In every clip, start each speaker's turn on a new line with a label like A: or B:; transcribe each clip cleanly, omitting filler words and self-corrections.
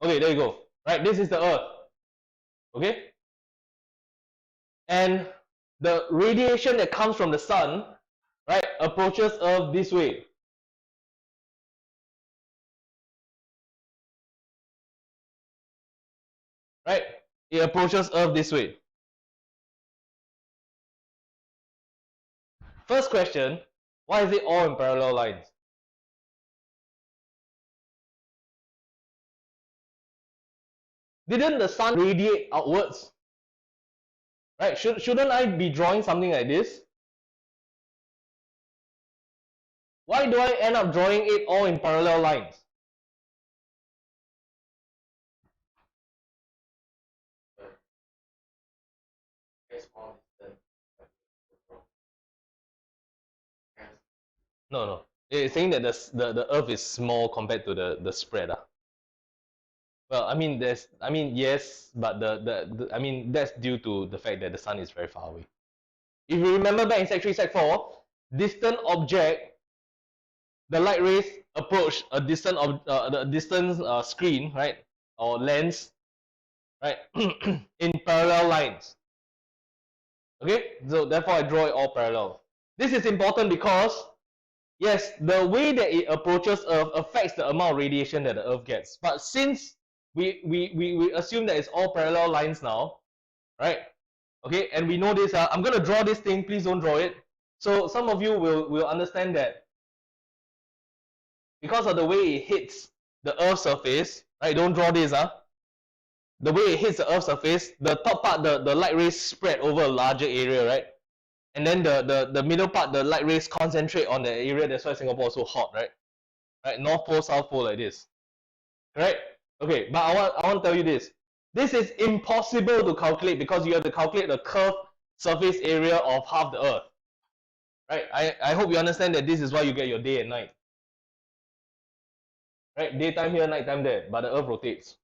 A: Okay, there you go. Right, this is the Earth. Okay, and the radiation that comes from the sun, right, approaches Earth this way. Right, it approaches Earth this way. First question, why is it all in parallel lines? Didn't the sun radiate outwards? Right? Shouldn't I be drawing something like this? Why do I end up drawing it all in parallel lines? No. It's saying that the Earth is small compared to the spread. Well, I mean, yes, but I mean, that's due to the fact that the sun is very far away. If you remember back in Sec 3, Sec 4, distant object, the light rays approach a distant screen, right, or lens, right, in parallel lines. Okay, so therefore I draw it all parallel. This is important because, yes, the way that it approaches Earth affects the amount of radiation that the Earth gets. But since we assume that it's all parallel lines now, right? Okay, and we know this. I'm going to draw this thing. Please don't draw it. So some of you will understand that because of the way it hits the Earth's surface, right? Don't draw this. The way it hits the Earth's surface, the top part, the light rays spread over a larger area, right? And then the middle part, the light rays concentrate on the area. That's why Singapore is so hot, right? Right, North Pole, South Pole, like this. Correct? Okay, but I want to tell you this. This is impossible to calculate because you have to calculate the curved surface area of half the Earth. Right? I hope you understand that this is why you get your day and night. Right? Daytime here, nighttime there, but the Earth rotates.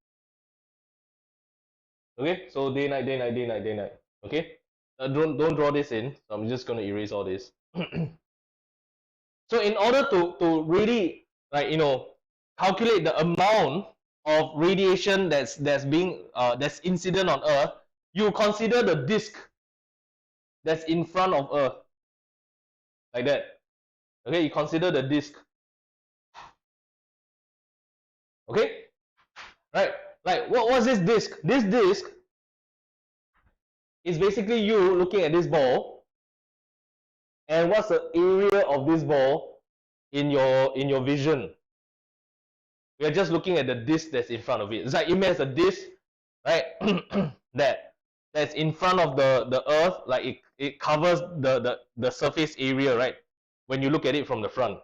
A: Okay? So day, night, day, night, day, night, day, night. Okay? Don't draw this in. So I'm just going to erase all this. So in order to really, like, calculate the amount of radiation that's incident on Earth, you consider the disk that's in front of Earth, like that. Okay, you consider the disk. Okay, right? Like, what's this disk? This disk is basically you looking at this ball, and what's the area of this ball in your vision? We are just looking at the disk that's in front of it. It's like imagine a disk, right? that's in front of the Earth, like it covers the surface area, right? When you look at it from the front.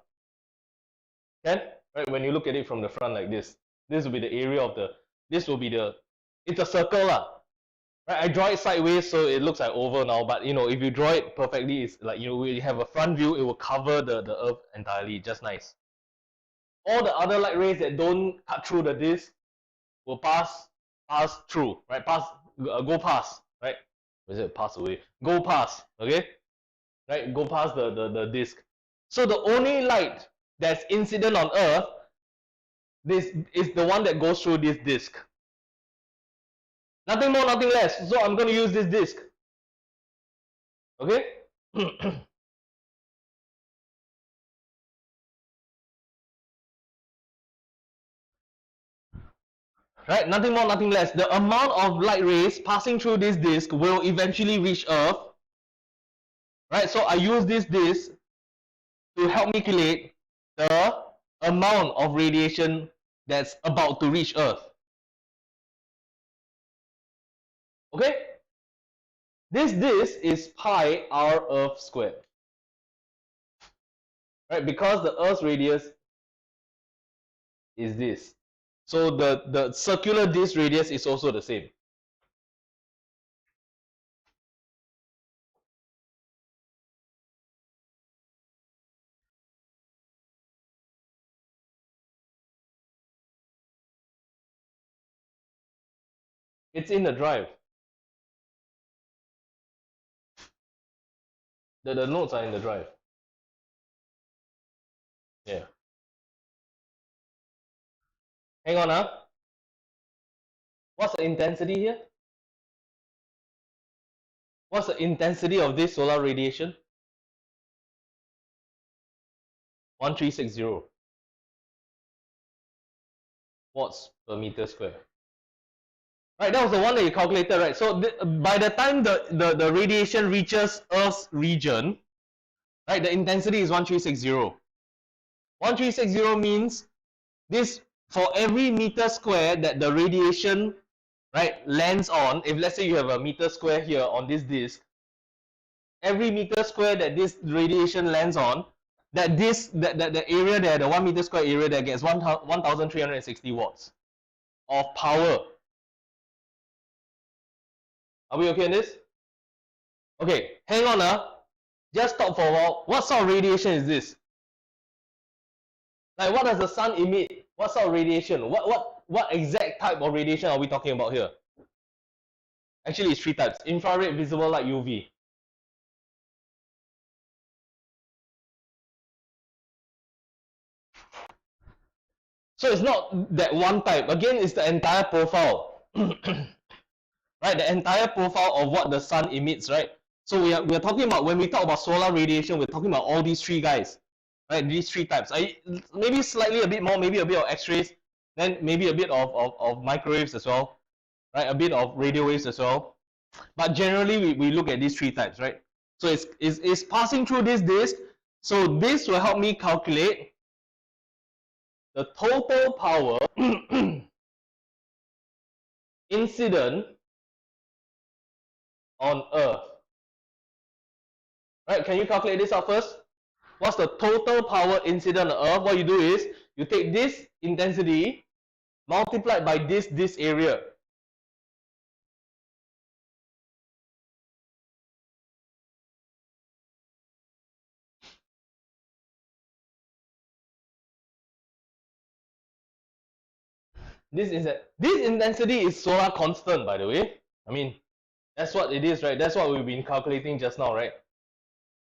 A: Okay? Right? When you look at it from the front like this, this will be the area of it's a circle lah. Right? I draw it sideways so it looks like oval now, but if you draw it perfectly, it's like we have a front view, it will cover the Earth entirely, just nice. All the other light rays that don't cut through the disk will pass through, right? Go past, right? Is it pass away? Go past, okay? Right? Go past the disk. So the only light that's incident on Earth, this is the one that goes through this disk. Nothing more, nothing less. So I'm going to use this disk. Okay? Right? Nothing more, nothing less. The amount of light rays passing through this disk will eventually reach Earth. Right? So I use this disk to help me calculate the amount of radiation that's about to reach Earth. Okay? This disk is pi r Earth squared. Right? Because the Earth's radius is this. So the circular disk radius is also the same. It's in the drive. The notes are in the drive. Yeah. Hang on, What's the intensity here? What's the intensity of this solar radiation? 1360 watts per meter square. Right, that was the one that you calculated, right? So by the time the radiation reaches Earth's region, right, the intensity is 1360. 1360 means this, for every meter square that the radiation, right, lands on, if let's say you have a meter square here on this disk, every meter square that this radiation lands on, that the area there, the 1 meter square area there gets 1360 watts of power. Are we okay in this? Okay, hang on. Just stop for a while. What sort of radiation is this? Like, what does the sun emit? What sort of radiation? What exact type of radiation are we talking about here? Actually, it's 3 types: infrared, visible light, UV. So it's not that one type. Again, it's the entire profile. Right, the entire profile of what the sun emits, right? So we are talking about, when we talk about solar radiation, we're talking about all these 3 guys, right? These 3 types. Maybe slightly a bit more, maybe a bit of X-rays, then maybe a bit of microwaves as well, right? A bit of radio waves as well. But generally, we look at these 3 types, right? So it's passing through this disk. So this will help me calculate the total power incident on Earth. Right, can you calculate this out first? What's the total power incident on Earth? What you do is, you take this intensity multiplied by this area. This intensity is solar constant, by the way. I mean, that's what it is, right? That's what we've been calculating just now, right?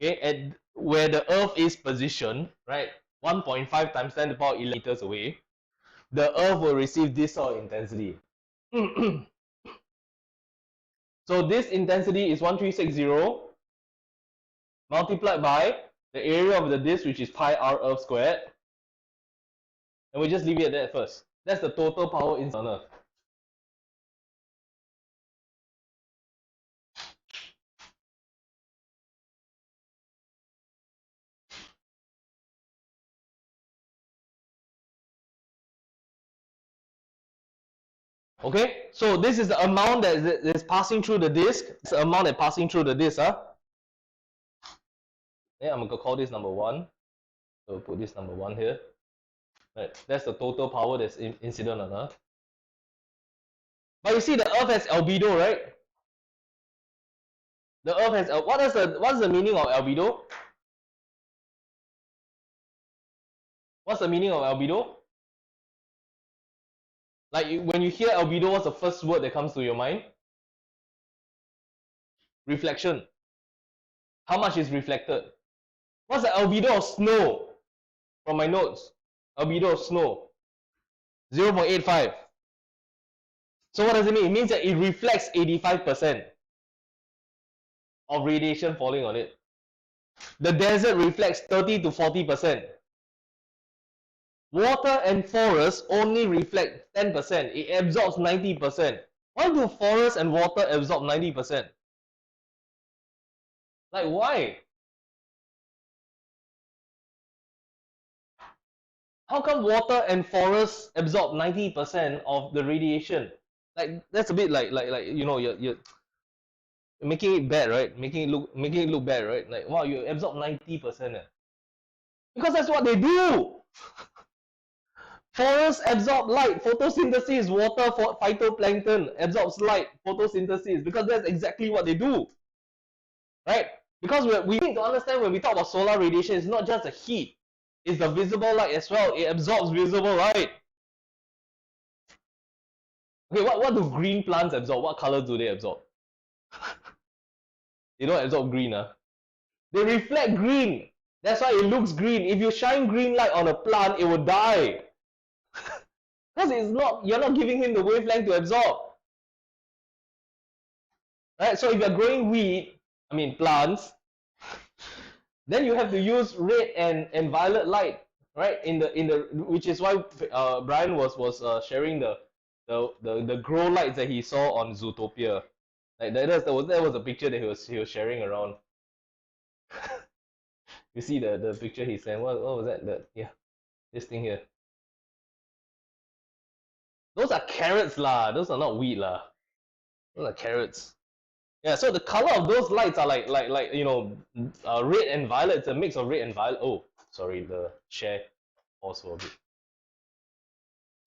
A: Okay, at where the Earth is positioned, right, 1.5 times 10 to the power 11 meters away, the Earth will receive this sort of intensity. So this intensity is 1360 multiplied by the area of the disk, which is pi r Earth squared, and we just leave it at that first. That's the total power in on Earth. Okay, so this is the amount that is passing through the disk. It's the amount that's passing through the disk. Yeah, I'm going to call this number 1. So we'll put this number 1 here. Right, that's the total power that's incident on Earth. But you see, the Earth has albedo, right? The Earth has what's the meaning of albedo? What's the meaning of albedo? Like, when you hear albedo, what's the first word that comes to your mind? Reflection. How much is reflected? What's the albedo of snow? From my notes, albedo of snow, 0.85. So what does it mean? It means that it reflects 85% of radiation falling on it. The desert reflects 30 to 40%. Water and forest only reflect 10%. It absorbs 90%. Why do forest and water absorb 90%? Like, why? How come water and forest absorb 90% of the radiation? Like, that's a bit like you know, you're making it bad, right? Making it look bad, right? Like, wow, you absorb 90%. Because that's what they do. Forests absorb light, photosynthesis, water for phytoplankton absorbs light, photosynthesis, because that's exactly what they do. Right? Because we need to understand, when we talk about solar radiation, it's not just the heat, it's the visible light as well. It absorbs visible light. Okay, what do green plants absorb? What color do they absorb? They don't absorb green. They reflect green. That's why it looks green. If you shine green light on a plant, it will die. Because you're not giving him the wavelength to absorb. right? So if you're growing wheat, I mean plants, then you have to use red and violet light, right? Which is why Brian was sharing the grow lights that he saw on Zootopia. Like that was a picture that he was sharing around. You see the picture he sent. What was that? Yeah, this thing here. Those are carrots lah. Those are not wheat lah. Those are carrots. Yeah. So the color of those lights are like red and violet. It's a mix of red and violet. Oh, sorry. The share pause for a bit.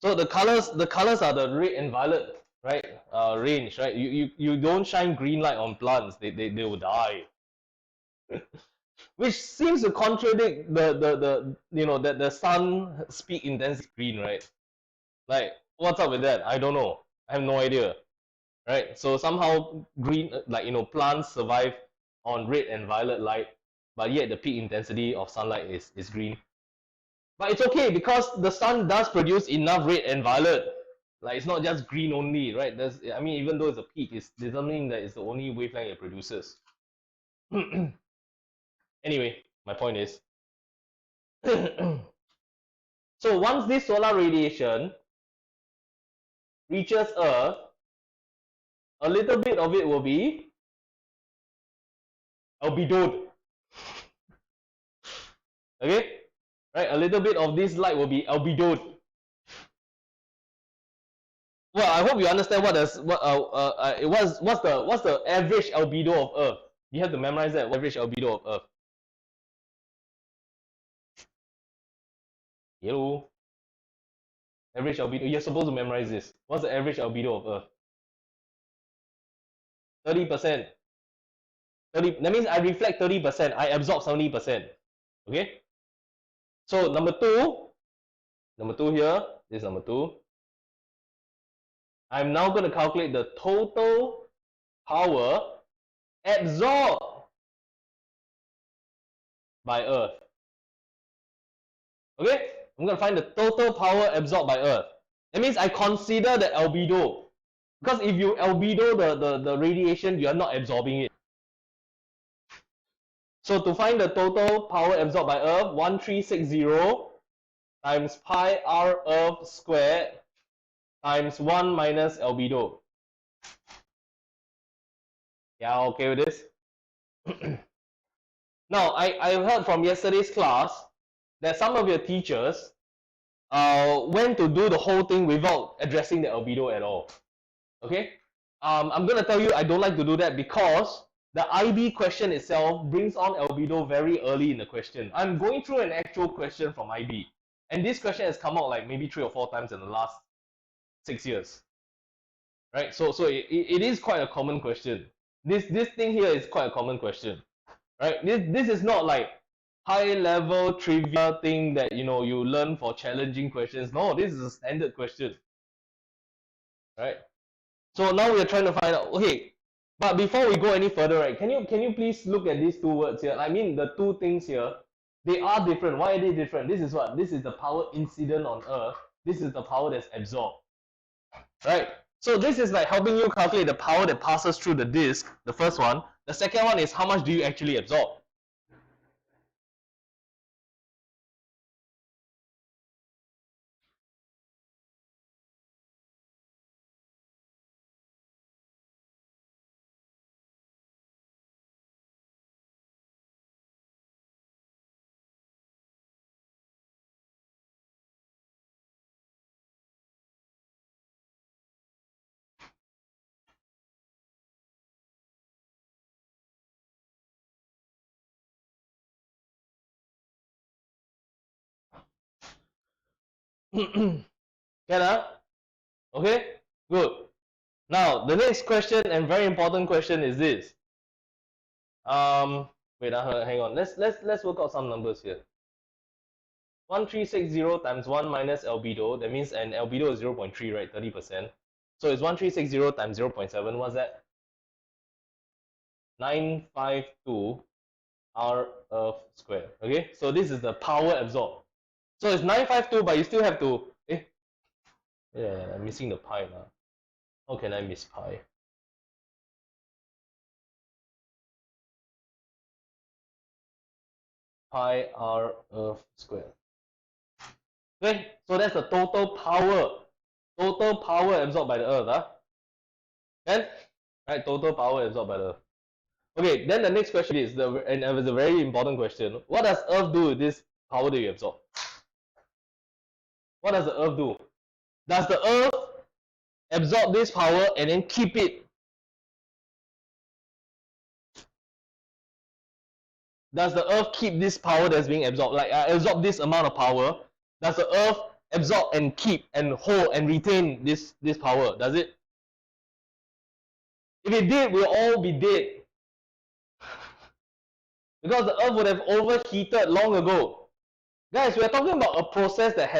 A: So the colors are the red and violet, right? Range, right? You don't shine green light on plants. They will die. Which seems to contradict that the sun peak intensity green, right? Like, what's up with that? I don't know. I have no idea, right? So somehow green, plants survive on red and violet light, but yet the peak intensity of sunlight is green. But it's okay because the sun does produce enough red and violet. Like, it's not just green only, right? Even though it's a peak, it doesn't mean that it's the only wavelength it produces. Anyway, my point is, so once this solar radiation reaches Earth, a little bit of it will be albedoed. Okay, right? A little bit of this light will be albedoed. Well, I hope you understand what's the average albedo of Earth. You have to memorize that average albedo of Earth. Yellow. Average albedo. You're supposed to memorize this. What's the average albedo of Earth? 30%. 30. That means I reflect 30%. I absorb 70%. Okay. So number two here. This is number 2. I'm now going to calculate the total power absorbed by Earth. Okay? I'm going to find the total power absorbed by Earth. That means I consider the albedo. Because if you albedo the radiation, you are not absorbing it. So to find the total power absorbed by Earth, 1360 times pi r Earth squared times 1 minus albedo. Yeah, okay with this? Now, I heard from yesterday's class that some of your teachers went to do the whole thing without addressing the albedo at all. Okay? I'm going to tell you I don't like to do that because the IB question itself brings on albedo very early in the question. I'm going through an actual question from IB. And this question has come out like maybe 3 or 4 times in the last 6 years. Right? So it is quite a common question. This thing here is quite a common question. Right? This is not like high level trivia thing that you learn for challenging questions. No, this is a standard question. Right? So now we are trying to find out, okay, but before we go any further, right, can you please look at these 2 words here? I mean the 2 things here, they are different. Why are they different? This is what? This is the power incident on Earth. This is the power that's absorbed. Right? So this is like helping you calculate the power that passes through the disk, the first one. The second one is how much do you actually absorb? Can Okay, good. Now the next question and very important question is this. Wait, hang on. Let's work out some numbers here. 1360 times 1 minus albedo. That means an albedo is 0.3, right? 30%. So it's 1360 times 0.7. What's that? 952 r Earth squared. Okay, so this is the power absorbed. So it's 952, but you still have to. Yeah, I'm missing the pi now. How can I miss pi? pi r Earth squared. Okay, so that's the total power absorbed by the Earth. And right, total power absorbed by the Earth. Okay, then the next question is and it was a very important question. What does Earth do with this power that you absorb? What does the Earth do? Does the Earth absorb this power and then keep it? Does the Earth keep this power that's being absorbed? Like absorb this amount of power. Does the Earth absorb and keep and hold and retain this power? Does it? If it did, we'll all be dead. Because the Earth would have overheated long ago. Guys, we are talking about a process that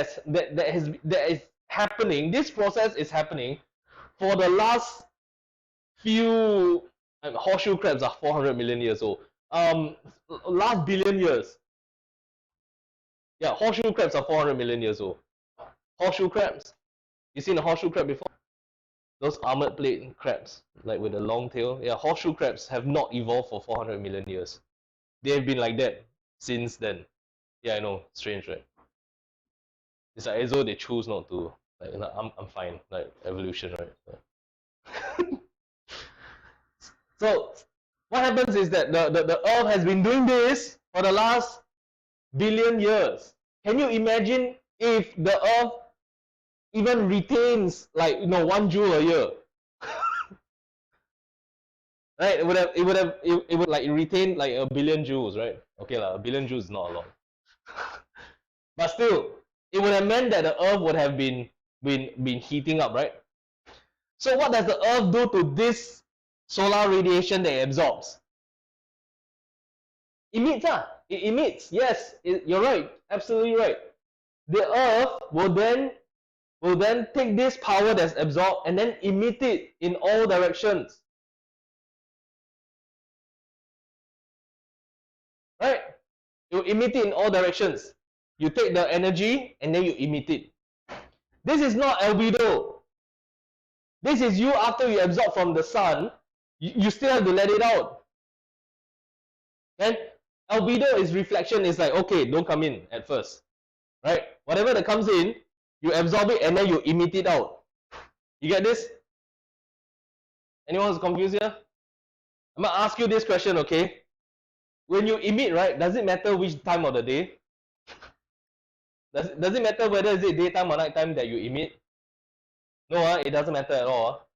A: is happening. This process is happening for the last few horseshoe crabs are 400 million years old. Last billion years. Yeah, horseshoe crabs are 400 million years old. Horseshoe crabs. You seen a horseshoe crab before? Those armored plate crabs, like with a long tail. Yeah, horseshoe crabs have not evolved for 400 million years. They have been like that since then. Yeah, I know, strange, right? It's like as though they choose not to. Like, I'm fine. Like evolution, right? So what happens is that the Earth has been doing this for the last billion years. Can you imagine if the Earth even retains like 1 joule a year? Right? It would like retain like a billion joules, right? Okay, a billion joules is not a lot. But still, it would have meant that the Earth would have been heating up, right? So what does the Earth do to this solar radiation that it absorbs? Emits, it emits. Yes, you're right, absolutely right. The Earth will then take this power that's absorbed and then emit it in all directions. Right? You emit it in all directions. You take the energy and then you emit it. This is not albedo. This is you after you absorb from the sun, you still have to let it out. And albedo is reflection. It's like, okay, don't come in at first. Right? Whatever that comes in, you absorb it and then you emit it out. You get this? Anyone who's confused here? I'm going to ask you this question, okay? When you emit, right, does it matter which time of the day? Does it matter whether is it daytime or nighttime that you emit? No, it doesn't matter at all.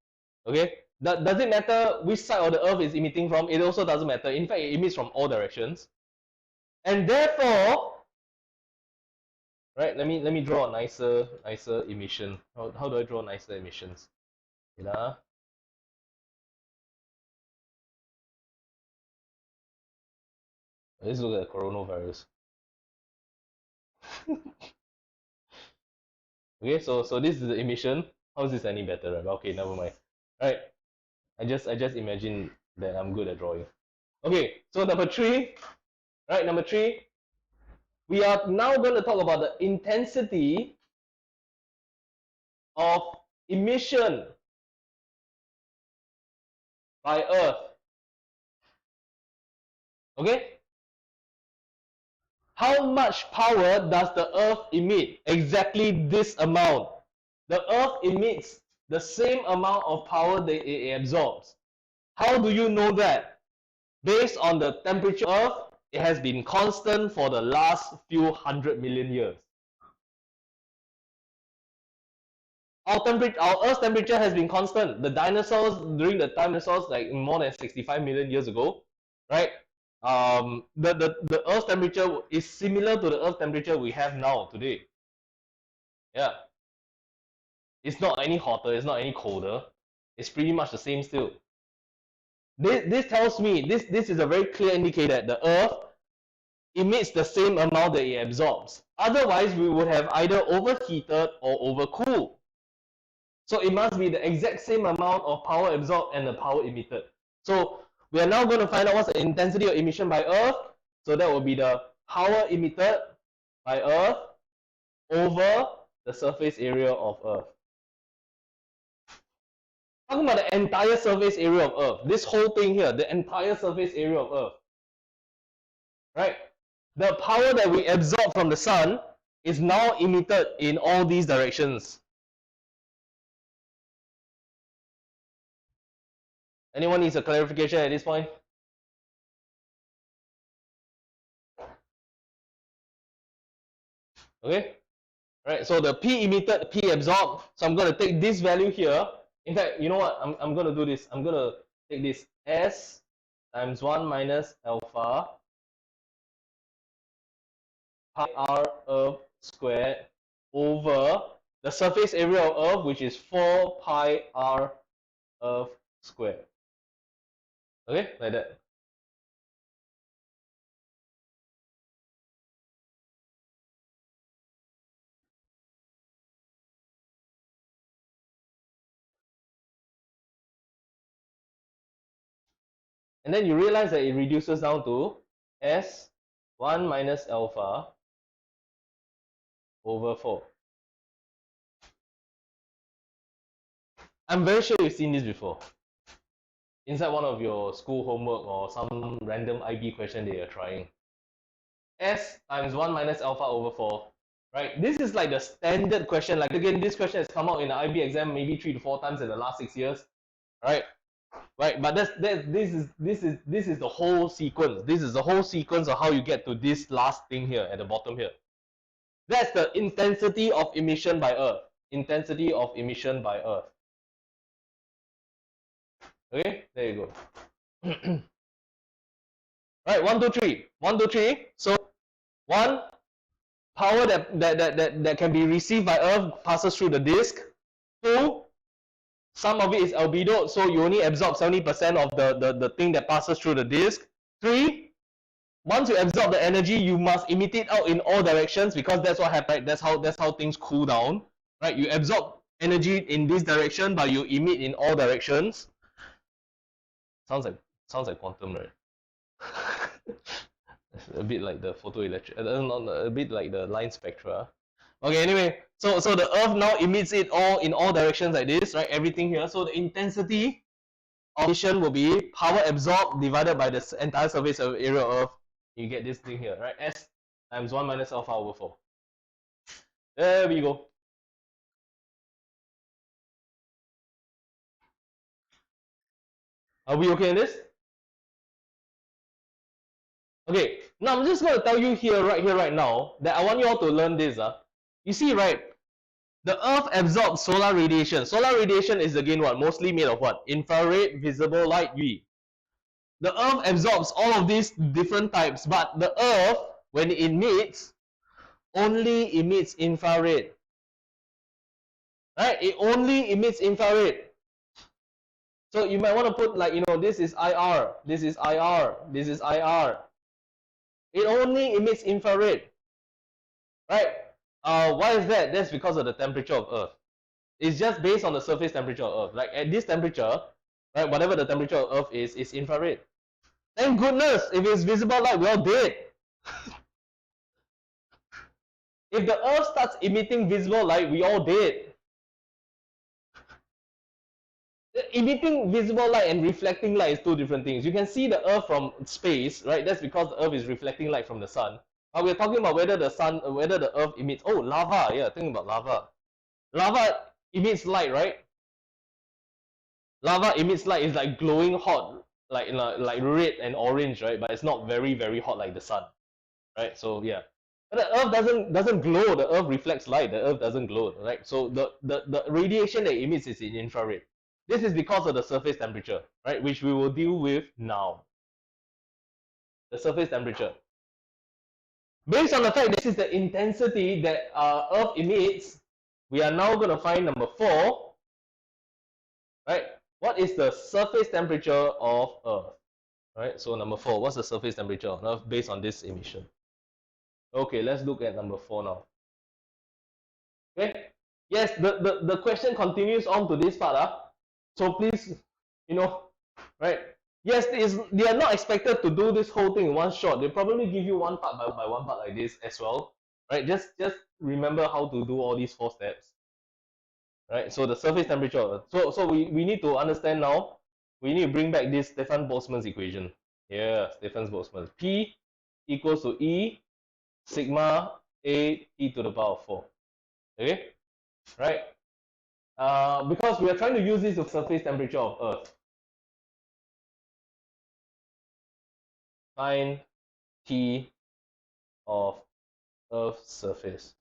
A: Okay? Does it matter which side of the Earth is emitting from? It also doesn't matter. In fact, it emits from all directions. And therefore, right, let me draw a nicer emission. How do I draw nicer emissions? Let's look at the coronavirus. Okay, so this is the emission. How is this any better? Right? Okay, never mind. Right, I just imagine that I'm good at drawing. Okay, so number 3, right? Number 3, we are now going to talk about the intensity of emission by Earth. Okay? How much power does the Earth emit? Exactly this amount. The Earth emits the same amount of power that it absorbs. How do you know that? Based on the temperature of Earth, it has been constant for the last few 100 million years. Our Earth's temperature has been constant. The dinosaurs, during the time dinosaurs, like more than 65 million years ago, right? The Earth's temperature is similar to the Earth temperature we have now today. Yeah. It's not any hotter, it's not any colder. It's pretty much the same still. This tells me, this is a very clear indicator that the Earth emits the same amount that it absorbs. Otherwise, we would have either overheated or overcooled. So it must be the exact same amount of power absorbed and the power emitted. So we are now going to find out what's the intensity of emission by Earth. So that will be the power emitted by Earth over the surface area of Earth. Talking about the entire surface area of Earth. This whole thing here, the entire surface area of Earth. Right? the power that we absorb from the sun is now emitted in all these directions. Anyone needs a clarification at this point? Okay, right, so the P emitted, P absorbed, so I'm going to take this value here. In fact, you know what, I'm going to do this. I'm going to take this S times 1 minus alpha pi r Earth squared over the surface area of Earth, which is 4 pi r Earth squared. Okay, like that. And then you realize that it reduces down to S 1 minus alpha over 4. I'm very sure you've seen this before. Inside one of your school homework or some random IB question that you're trying. S times 1 minus alpha over 4. Right? This is like the standard question. Like again, this question has come out in the IB exam maybe 3 to 4 times in the last 6 years. Right? Right, but this is the whole sequence. This is the whole sequence of how you get to this last thing here at the bottom here. That's the intensity of emission by Earth. Intensity of emission by Earth. Okay, there you go. Right, 1, 2, 3. 1, 2, 3. So 1, power that can be received by Earth passes through the disk. 2, some of it is albedo, so you only absorb 70% of the thing that passes through the disk. 3, once you absorb the energy, you must emit it out in all directions, because that's what happens. That's how things cool down. Right? You absorb energy in this direction, but you emit in all directions. Sounds like quantum, right? A bit like the photoelectric, a bit like the line spectra. Okay, anyway, so the Earth now emits it all in all directions like this, right? Everything here. So the intensity of emission will be power absorbed divided by the entire surface area of Earth. You get this thing here, right? S times 1 minus alpha over 4. There we go. Are we okay in this? Okay, now I'm just going to tell you right now, that I want you all to learn this. You see, right? The Earth absorbs solar radiation. Solar radiation is again what? Mostly made of what? Infrared, visible light, UV. The Earth absorbs all of these different types, but the Earth, when it emits, only emits infrared. Right? It only emits infrared. So you might want to put like, this is IR, this is IR, this is IR. It only emits infrared. Right? Why is that? That's because of the temperature of Earth. It's just based on the surface temperature of Earth. Like at this temperature, right, whatever the temperature of Earth is infrared. Thank goodness, if it's visible light, we're all dead. If the Earth starts emitting visible light, we all dead. Emitting visible light and reflecting light is two different things. You can see the Earth from space, right? That's because the Earth is reflecting light from the sun. But we're talking about whether the Earth emits. Oh, lava. Yeah, think about lava. Lava emits light, right? Lava emits light. Is like glowing hot, like red and orange, right? But it's not very, very hot like the sun, right? So yeah. But the Earth doesn't glow. The Earth reflects light. The Earth doesn't glow, right? So the radiation that it emits is in infrared. This is because of the surface temperature, right? Which we will deal with now. The surface temperature. Based on the fact that this is the intensity that Earth emits, we are now going to find number 4, right? What is the surface temperature of Earth? Right? So number 4, what's the surface temperature of Earth based on this emission? Okay, let's look at number 4 now. Okay. Yes, the question continues on to this part. So please, right? Yes, they are not expected to do this whole thing in one shot. They probably give you one part by one part like this as well, right? Just remember how to do all these 4 steps, right? So the surface temperature. So we need to understand now. We need to bring back this Stefan Boltzmann's equation. Yeah, Stefan Boltzmann. P equals to E sigma A T to the power of 4. Okay, right? Because we are trying to use this to surface temperature of Earth. Find T of Earth's surface.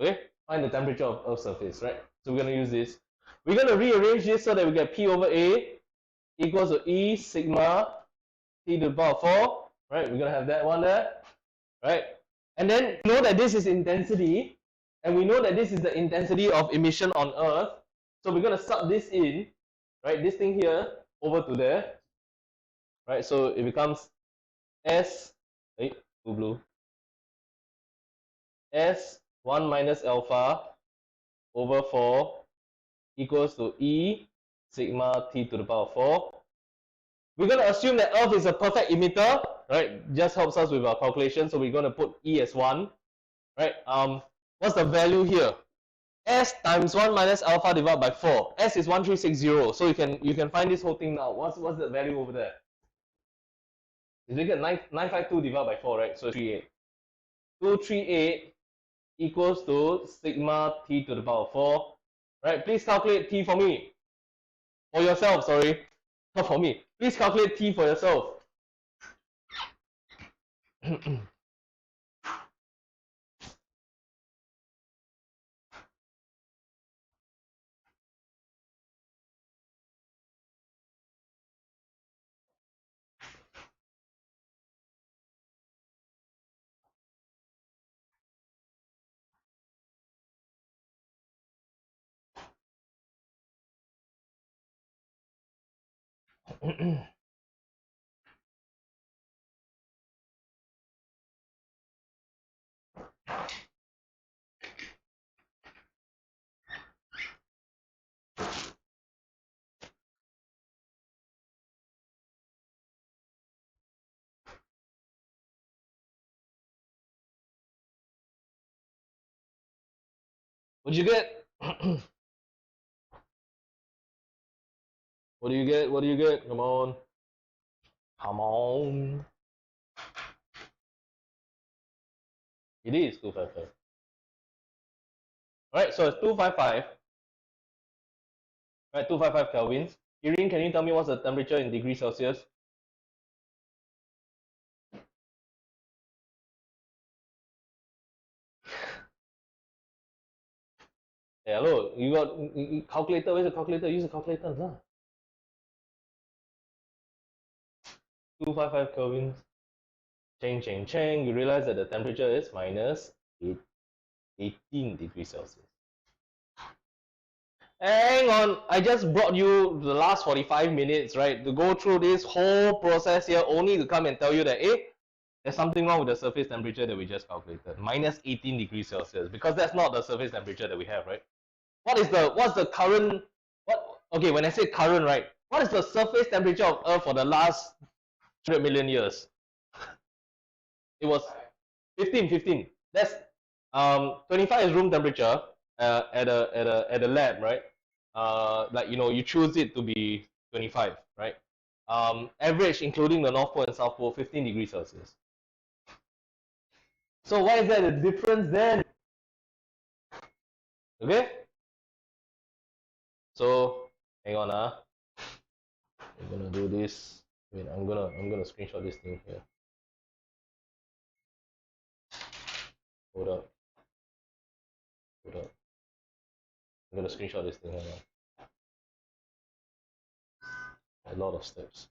A: Okay, find the temperature of Earth's surface, right? So we're going to use this. We're going to rearrange this so that we get P over A equals to E sigma T to the power of 4, right? We're going to have that one there, right? And then know that this is intensity, and we know that this is the intensity of emission on Earth. So we're going to sub this in, right? This thing here over to there, right? So it becomes S, wait, blue, S 1 minus alpha over 4 equals to E sigma T to the power of 4. We're going to assume that Earth is a perfect emitter, right? Just helps us with our calculation. So we're going to put E as 1, right? What's the value here? S times 1 minus alpha divided by 4. S is 1360. So you can find this whole thing now. What's the value over there? Is it 952 divided by 4, right? So 38. 238 equals to sigma T to the power of 4. Right? Please calculate T for me. For yourself, sorry. Not for me. Please calculate T for yourself. What'd you get? What do you get? What do you get? Come on. Come on. It is 255. Alright, so it's 255. Right, 255 kelvins. Irene, can you tell me what's the temperature in degrees Celsius? Hey, hello, you got calculator? Where's the calculator? Use the calculator. Huh? 255 kelvins. Chang. You realize that the temperature is minus 18 degrees Celsius. Hang on, I just brought you the last 45 minutes, right, to go through this whole process here, only to come and tell you that, there's something wrong with the surface temperature that we just calculated, minus 18 degrees Celsius, because that's not the surface temperature that we have, right? What's the current, okay, when I say current, right, what is the surface temperature of Earth for the last 100 million years? It was 15. That's 25 is room temperature at a lab, right? Like you choose it to be 25, right? Average, including the North Pole and South Pole, 15 degrees Celsius. So why is there a difference then? Okay. So hang on, I'm gonna do this. Wait, I'm gonna screenshot this thing here. Hold up. I'm gonna screenshot this thing here now. A lot of steps.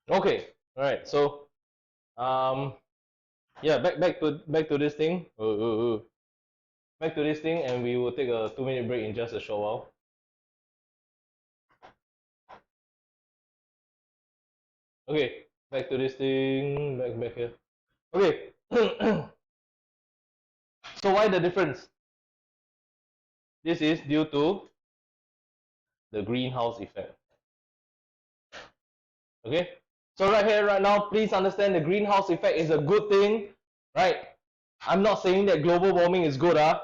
A: Okay, all right. So Yeah, back to this thing. Back to this thing, and we will take a 2-minute break in just a short while. Okay, back to this thing. Back here. Okay. So why the difference? This is due to the greenhouse effect. Okay. So right here, right now, please understand the greenhouse effect is a good thing, right? I'm not saying that global warming is good, All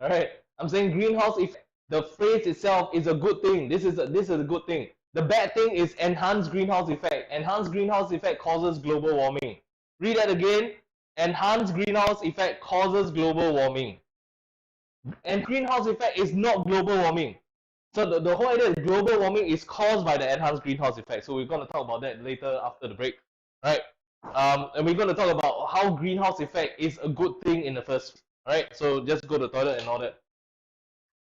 A: right. I'm saying greenhouse effect. The phrase itself is a good thing. This is a good thing. The bad thing is enhanced greenhouse effect. Enhanced greenhouse effect causes global warming. Read that again. Enhanced greenhouse effect causes global warming. And greenhouse effect is not global warming. So the whole idea is global warming is caused by the enhanced greenhouse effect. So we're going to talk about that later after the break, right? And we're going to talk about how greenhouse effect is a good thing in the first, right? So just go to the toilet and all that.